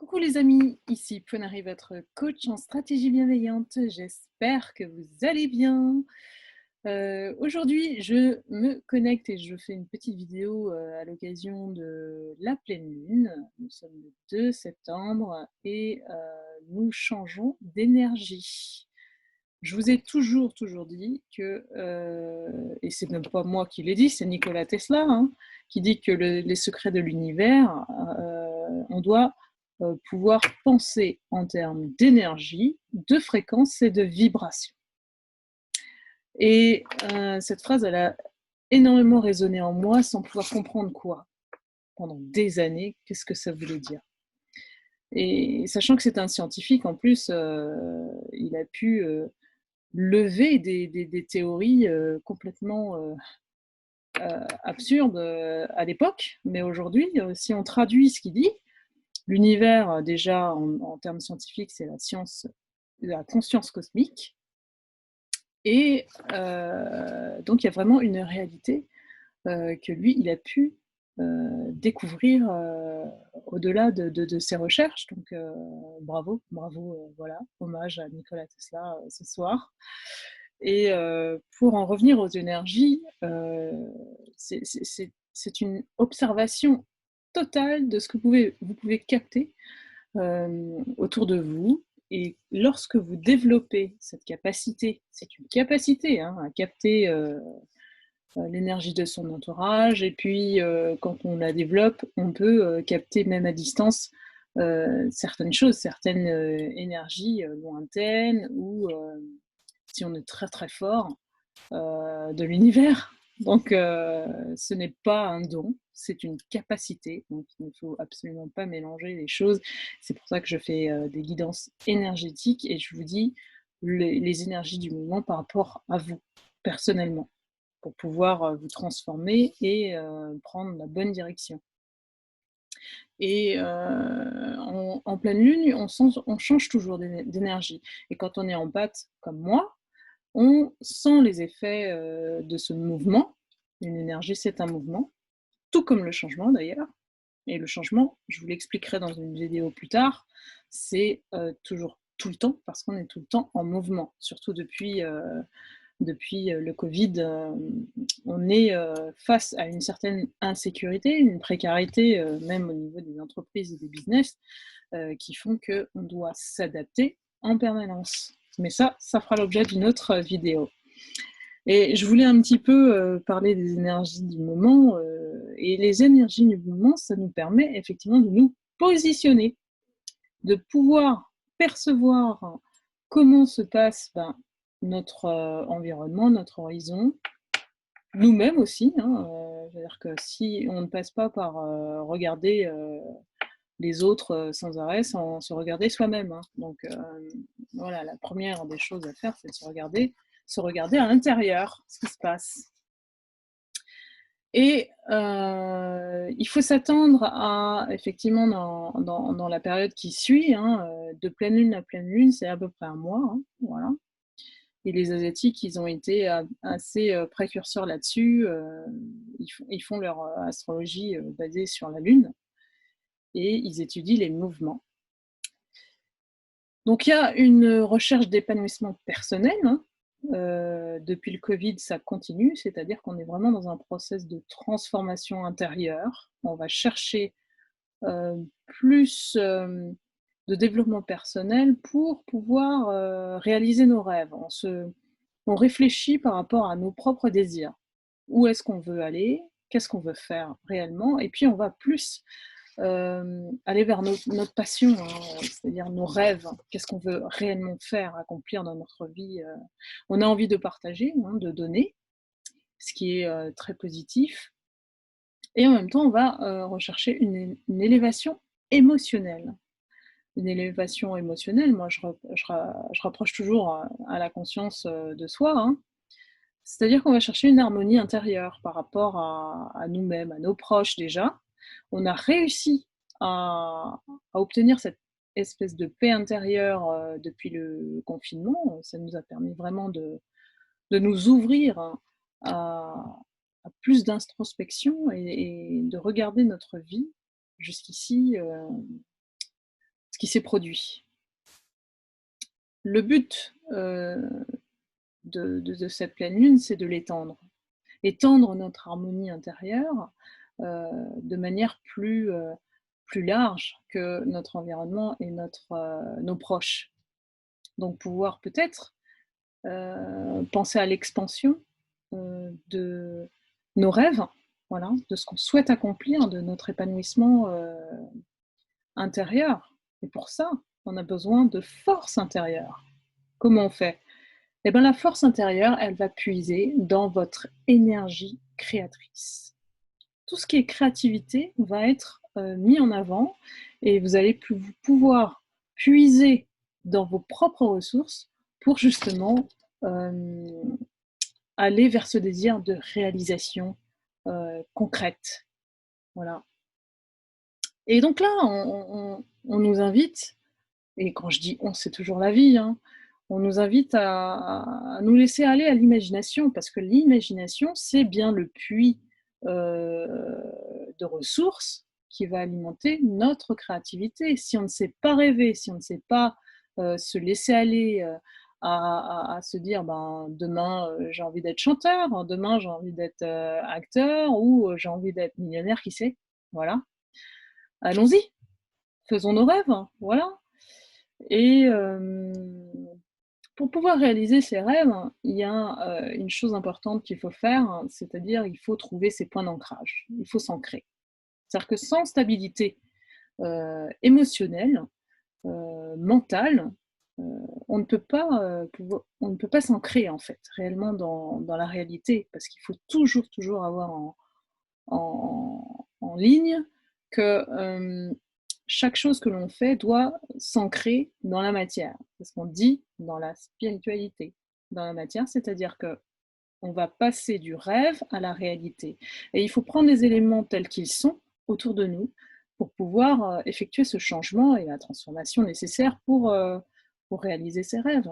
Coucou les amis, ici Ponari, votre coach en stratégie bienveillante. J'espère que vous allez bien. Aujourd'hui, je me connecte et je fais une petite vidéo à l'occasion de la pleine lune. Nous sommes le 2 septembre et nous changeons d'énergie. Je vous ai toujours dit que, et c'est même pas moi qui l'ai dit, c'est Nikola Tesla, hein, qui dit que les secrets de l'univers, on doit pouvoir penser en termes d'énergie, de fréquence et de vibration. Et cette phrase, elle a énormément résonné en moi sans pouvoir comprendre quoi. Pendant des années, qu'est-ce que ça voulait dire. Et sachant que c'est un scientifique, en plus, il a pu lever des théories complètement absurdes à l'époque. Mais aujourd'hui, si on traduit ce qu'il dit, l'univers, déjà, en termes scientifiques, c'est la science de la conscience cosmique. Et donc, il y a vraiment une réalité que lui, il a pu découvrir au-delà de ses recherches. Donc, bravo, voilà, hommage à Nikola Tesla ce soir. Et pour en revenir aux énergies, c'est une observation totale de ce que vous pouvez capter autour de vous. Et lorsque vous développez cette capacité, c'est une capacité hein, à capter l'énergie de son entourage, et puis quand on la développe, on peut capter même à distance certaines choses, certaines énergies lointaines, ou si on est très fort, de l'univers. Donc ce n'est pas un don, c'est une capacité, donc il ne faut absolument pas mélanger les choses. C'est pour ça que je fais des guidances énergétiques et je vous dis les énergies du moment par rapport à vous, personnellement, pour pouvoir vous transformer et prendre la bonne direction. Et en pleine lune, on change toujours d'énergie. Et quand on est en batte comme moi, on sent les effets de ce mouvement. Une énergie, c'est un mouvement, tout comme le changement d'ailleurs. Et le changement, je vous l'expliquerai dans une vidéo plus tard, c'est toujours tout le temps, parce qu'on est tout le temps en mouvement, surtout depuis le Covid. On est face à une certaine insécurité, une précarité, même au niveau des entreprises et des business, qui font qu'on doit s'adapter en permanence. Mais ça fera l'objet d'une autre vidéo. Et je voulais un petit peu parler des énergies du moment. Et les énergies du moment, ça nous permet effectivement de nous positionner, de pouvoir percevoir comment se passe notre environnement, notre horizon, nous-mêmes aussi. Hein, c'est-à-dire que si on ne passe pas par regarder les autres sans arrêt, sans se regarder soi-même. Hein. Donc voilà, la première des choses à faire, c'est de se regarder à l'intérieur, ce qui se passe. Et il faut s'attendre à, effectivement, dans la période qui suit, hein, de pleine lune à pleine lune, c'est à peu près un mois, hein, voilà. Et les Asiatiques, ils ont été assez précurseurs là-dessus. Ils font leur astrologie basée sur la lune et ils étudient les mouvements. Donc il y a une recherche d'épanouissement personnel, hein. Depuis le Covid, ça continue, c'est-à-dire qu'on est vraiment dans un process de transformation intérieure. On va chercher plus de développement personnel pour pouvoir réaliser nos rêves. On réfléchit par rapport à nos propres désirs. Où est-ce qu'on veut aller? Qu'est-ce qu'on veut faire réellement? Et puis on va plus aller vers notre passion, hein, c'est-à-dire nos rêves. Qu'est-ce qu'on veut réellement faire, accomplir dans notre vie? On a envie de partager, hein, de donner, ce qui est très positif. Et en même temps, on va rechercher une élévation émotionnelle. Une élévation émotionnelle, moi je rapproche toujours à la conscience de soi, hein. C'est-à-dire qu'on va chercher une harmonie intérieure par rapport à nous-mêmes, à nos proches déjà. On a réussi à obtenir cette espèce de paix intérieure depuis le confinement. Ça nous a permis vraiment de nous ouvrir hein, à plus d'introspection et de regarder notre vie jusqu'ici qui s'est produit. Le but de cette pleine lune, c'est de l'étendre. Étendre notre harmonie intérieure de manière plus large que notre environnement et nos proches. Donc pouvoir peut-être penser à l'expansion de nos rêves, voilà, de ce qu'on souhaite accomplir, de notre épanouissement intérieur. Et pour ça, on a besoin de force intérieure. Comment on fait? Eh bien, la force intérieure, elle va puiser dans votre énergie créatrice. Tout ce qui est créativité va être mis en avant et vous allez pouvoir puiser dans vos propres ressources pour justement aller vers ce désir de réalisation concrète. Voilà. Et donc là, on nous invite, et quand je dis on, c'est toujours la vie, hein, on nous invite à nous laisser aller à l'imagination, parce que l'imagination, c'est bien le puits de ressources qui va alimenter notre créativité. Si on ne sait pas rêver, si on ne sait pas se laisser aller à se dire ben, demain j'ai envie d'être chanteur, demain j'ai envie d'être acteur ou j'ai envie d'être millionnaire, qui sait, voilà. Allons-y, faisons nos rêves, voilà. Et pour pouvoir réaliser ses rêves, il y a une chose importante qu'il faut faire, c'est-à-dire il faut trouver ses points d'ancrage, il faut s'ancrer. C'est-à-dire que sans stabilité émotionnelle, mentale, on ne peut pas s'ancrer en fait réellement dans la réalité, parce qu'il faut toujours avoir en ligne que chaque chose que l'on fait doit s'ancrer dans la matière. C'est ce qu'on dit dans la spiritualité, dans la matière, c'est-à-dire que on va passer du rêve à la réalité. Et il faut prendre les éléments tels qu'ils sont autour de nous pour pouvoir effectuer ce changement et la transformation nécessaire pour réaliser ses rêves.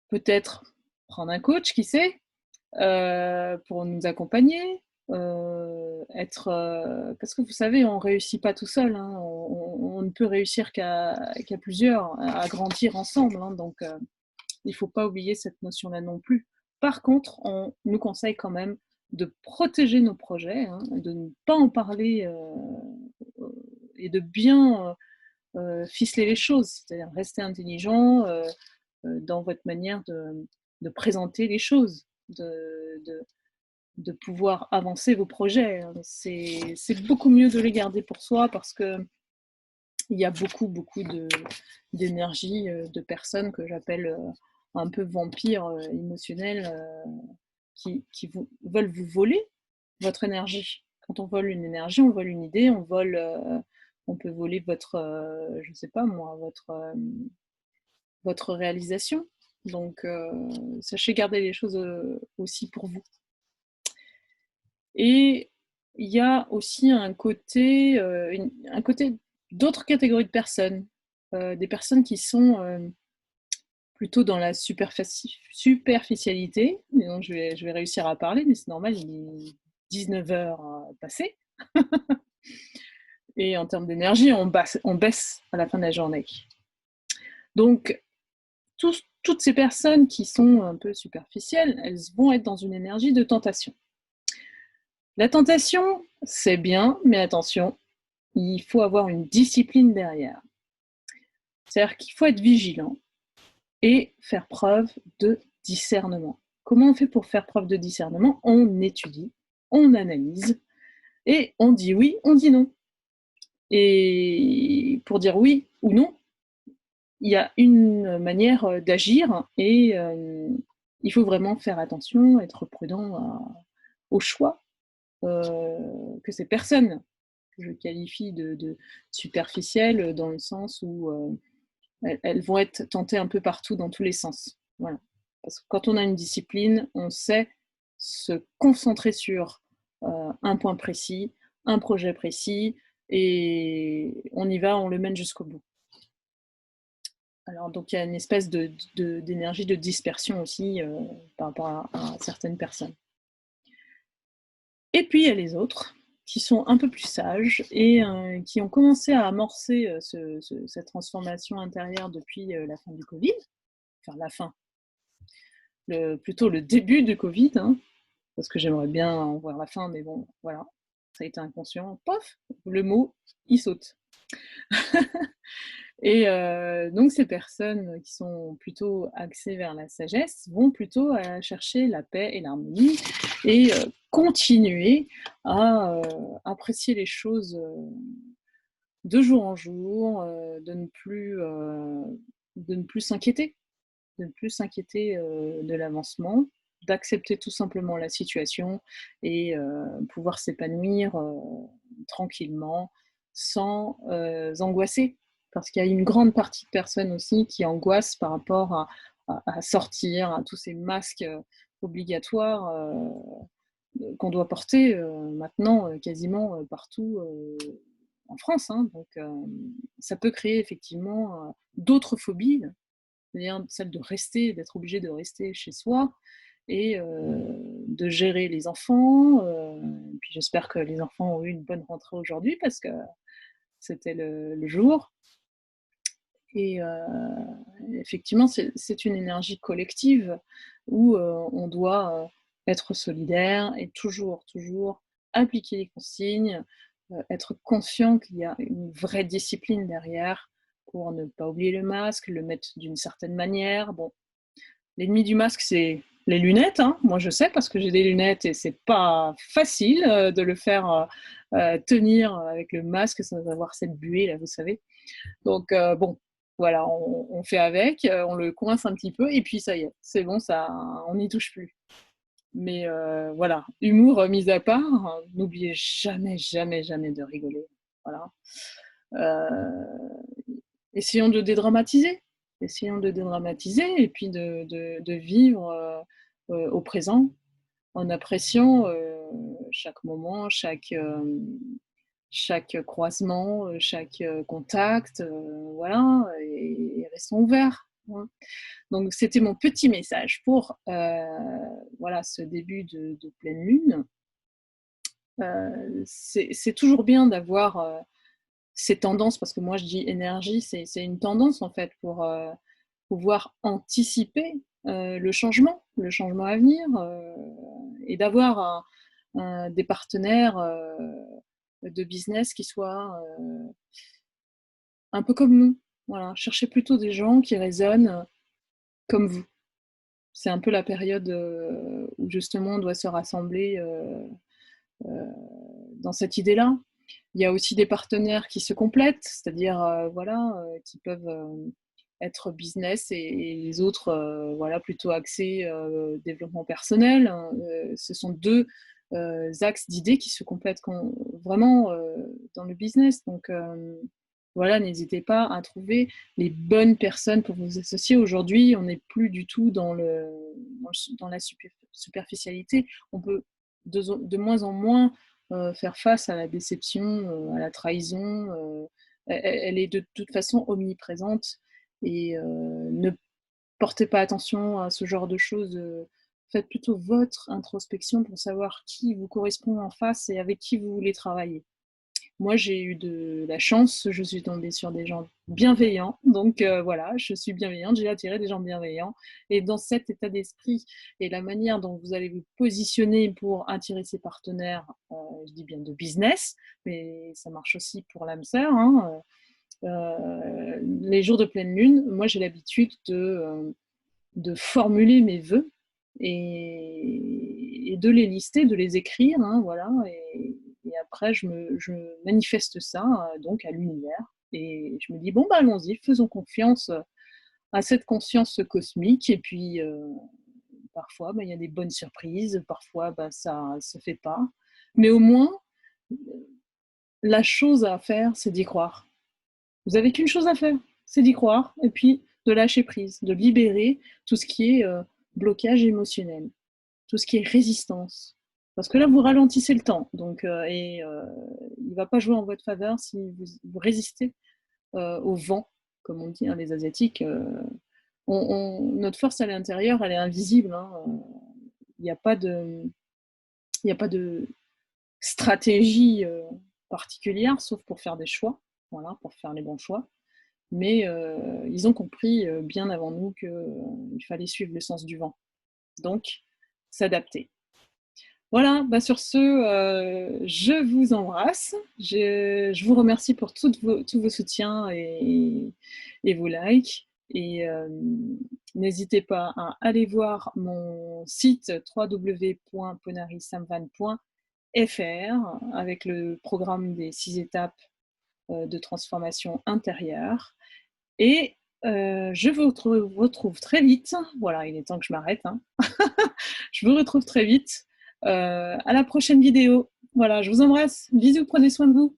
Peut-être prendre un coach, qui sait, pour nous accompagner, parce que vous savez, on ne réussit pas tout seul, hein, on ne peut réussir qu'à plusieurs, à grandir ensemble, hein, donc il ne faut pas oublier cette notion-là non plus. Par contre, on nous conseille quand même de protéger nos projets, hein, de ne pas en parler et de bien ficeler les choses, c'est-à-dire rester intelligent dans votre manière de présenter les choses, de pouvoir avancer vos projets. C'est beaucoup mieux de les garder pour soi, parce que il y a beaucoup d'énergie de personnes que j'appelle un peu vampires émotionnels qui veulent vous voler votre énergie. Quand on vole une énergie, on vole une idée, on peut voler votre, je sais pas moi, votre réalisation. Donc, sachez garder les choses aussi pour vous. Et il y a aussi un côté d'autres catégories de personnes, des personnes qui sont plutôt dans la superficialité. Donc je vais réussir à parler, mais c'est normal, il est 19h passé. Et en termes d'énergie, on baisse à la fin de la journée. Donc, toutes ces personnes qui sont un peu superficielles, elles vont être dans une énergie de tentation. La tentation, c'est bien, mais attention, il faut avoir une discipline derrière. C'est-à-dire qu'il faut être vigilant et faire preuve de discernement. Comment on fait pour faire preuve de discernement? On étudie, on analyse, et on dit oui, on dit non. Et pour dire oui ou non, il y a une manière d'agir, et il faut vraiment faire attention, être prudent au choix que ces personnes, que je qualifie de superficielles, dans le sens où elles vont être tentées un peu partout, dans tous les sens. Voilà. Parce que quand on a une discipline, on sait se concentrer sur un point précis, un projet précis, et on y va, on le mène jusqu'au bout. Alors, donc il y a une espèce d'énergie de dispersion aussi par rapport à certaines personnes. Et puis il y a les autres, qui sont un peu plus sages et qui ont commencé à amorcer cette transformation intérieure depuis la fin du Covid, enfin la fin, plutôt le début du Covid, hein, parce que j'aimerais bien en voir la fin, mais bon, voilà, ça a été inconscient, pof, le mot, il saute. Et donc ces personnes qui sont plutôt axées vers la sagesse vont plutôt chercher la paix et l'harmonie et continuer à apprécier les choses de jour en jour, de ne plus s'inquiéter, de l'avancement, d'accepter tout simplement la situation et pouvoir s'épanouir tranquillement sans angoisser. Parce qu'il y a une grande partie de personnes aussi qui angoissent par rapport à sortir, à tous ces masques obligatoires qu'on doit porter maintenant quasiment partout en France, hein. Donc ça peut créer effectivement d'autres phobies, c'est-à-dire celle de rester, d'être obligé de rester chez soi et de gérer les enfants. Puis j'espère que les enfants ont eu une bonne rentrée aujourd'hui parce que c'était le jour. Et effectivement, c'est une énergie collective où on doit être solidaire et toujours, toujours appliquer les consignes, être conscient qu'il y a une vraie discipline derrière pour ne pas oublier le masque, le mettre d'une certaine manière. Bon, l'ennemi du masque, c'est les lunettes, hein. Moi, je sais parce que j'ai des lunettes et c'est pas facile de le faire tenir avec le masque sans avoir cette buée là, vous savez. Donc bon, voilà, on fait avec, on le coince un petit peu et puis ça y est, c'est bon, ça, on n'y touche plus. Mais voilà, humour mis à part, n'oubliez jamais, jamais, jamais de rigoler. Voilà. Essayons de dédramatiser. Essayons de dédramatiser et puis de vivre au présent en appréciant chaque moment, chaque croisement, chaque contact, voilà, et restons ouverts. Hein. Donc c'était mon petit message pour voilà, ce début de pleine lune. C'est toujours bien d'avoir ces tendances, parce que moi je dis énergie, c'est une tendance en fait pour pouvoir anticiper le changement à venir, et d'avoir des partenaires de business qui soient un peu comme nous. Voilà, cherchez plutôt des gens qui résonnent comme vous. C'est un peu la période où justement on doit se rassembler dans cette idée-là. Il y a aussi des partenaires qui se complètent, c'est-à-dire voilà, qui peuvent être business et les autres voilà, plutôt axés développement personnel. Ce sont deux axes d'idées qui se complètent vraiment dans le business. Donc voilà, n'hésitez pas à trouver les bonnes personnes pour vous associer. Aujourd'hui, on n'est plus du tout dans la superficialité. On peut de moins en moins faire face à la déception, à la trahison. Elle est de toute façon omniprésente et ne portez pas attention à ce genre de choses. Faites plutôt votre introspection pour savoir qui vous correspond en face et avec qui vous voulez travailler. Moi, j'ai eu de la chance, je suis tombée sur des gens bienveillants, donc voilà, je suis bienveillante, j'ai attiré des gens bienveillants. Et dans cet état d'esprit et la manière dont vous allez vous positionner pour attirer ces partenaires, je dis bien de business, mais ça marche aussi pour l'âme sœur, hein, les jours de pleine lune, moi j'ai l'habitude de formuler mes vœux et de les lister, de les écrire, hein, voilà, et après je manifeste ça donc à l'univers et je me dis bon bah allons-y, faisons confiance à cette conscience cosmique et puis parfois bah, y a des bonnes surprises, parfois bah, ça se fait pas, mais au moins la chose à faire c'est d'y croire. Vous avez qu'une chose à faire, c'est d'y croire et puis de lâcher prise, de libérer tout ce qui est blocage émotionnel, tout ce qui est résistance. Parce que là, vous ralentissez le temps, donc il ne va pas jouer en votre faveur si vous résistez au vent, comme on dit, hein, les Asiatiques. Notre force à l'intérieur, elle est invisible. Hein, il n'y a pas de, il y a pas de, stratégie particulière, sauf pour faire des choix, voilà, pour faire les bons choix. Mais ils ont compris bien avant nous qu'il fallait suivre le sens du vent. Donc, s'adapter. Voilà, bah sur ce, je vous embrasse. Je vous remercie pour tous vos soutiens et vos likes. Et n'hésitez pas à aller voir mon site www.ponarisamvan.fr avec le programme des 6 étapes de transformation intérieure. Et je vous retrouve très vite. Voilà, il est temps que je m'arrête. Hein. Je vous retrouve très vite. À la prochaine vidéo. Voilà, je vous embrasse. Bisous, prenez soin de vous.